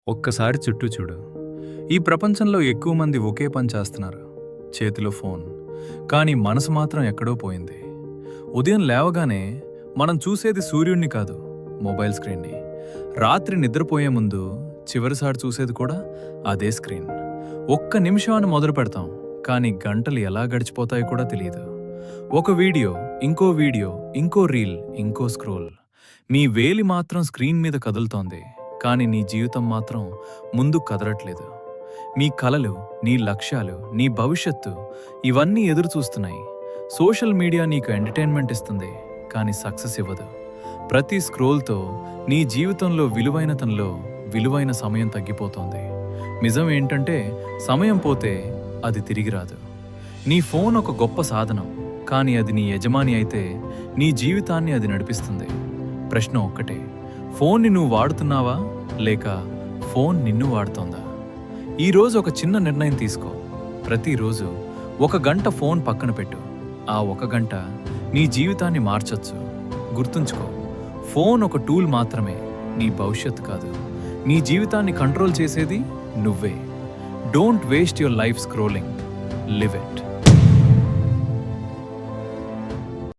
ఒక్కసారి చుట్టూ చూడు. ఈ ప్రపంచంలో ఎక్కువ మంది ఒకే పని చేస్తున్నారు. చేతిలో ఫోన్. కానీ మనసు మాత్రం ఎక్కడో పోయింది. ఉదయం లేవగానే మనం చూసేది సూర్యుడిని కాదు, మొబైల్ స్క్రీన్ని. రాత్రి నిద్రపోయే ముందు చివరిసారి చూసేది కూడా అదే స్క్రీన్. ఒక్క నిమిషాన్ని మొదలు పెడతాం, కానీ గంటలు ఎలా గడిచిపోతాయో కూడా తెలియదు. ఒక వీడియో, ఇంకో వీడియో, ఇంకో రీల్, ఇంకో స్క్రోల్. మీ వేలి మాత్రం స్క్రీన్ మీద కదులుతోంది, కానీ నీ జీవితం మాత్రం ముందుకు కదలట్లేదు. మీ కలలు, నీ లక్ష్యాలు, నీ భవిష్యత్తు ఇవన్నీ ఎదురు చూస్తున్నాయి. సోషల్ మీడియా నీకు ఎంటర్టైన్మెంట్ ఇస్తుంది, కానీ సక్సెస్ ఇవ్వదు. ప్రతి స్క్రోల్తో నీ జీవితంలో విలువైన సమయం తగ్గిపోతోంది. నిజం ఏంటంటే సమయం పోతే అది తిరిగి రాదు. నీ ఫోన్ ఒక గొప్ప సాధనం, కానీ అది నీ యజమాని అయితే నీ జీవితాన్ని అది నడిపిస్తుంది. ప్రశ్న ఒక్కటే, ఫోన్ని నువ్వు వాడుతున్నావా లేక ఫోన్ నిన్ను వాడుతోందా? ఈరోజు ఒక చిన్న నిర్ణయం తీసుకో. ప్రతిరోజు 1 గంట ఫోన్ పక్కన పెట్టు. ఆ 1 గంట నీ జీవితాన్ని మార్చొచ్చు. గుర్తుంచుకో, ఫోన్ ఒక టూల్ మాత్రమే, నీ భవిష్యత్తు కాదు. నీ జీవితాన్ని కంట్రోల్ చేసేది నువ్వే. Don't waste your life scrolling, live it.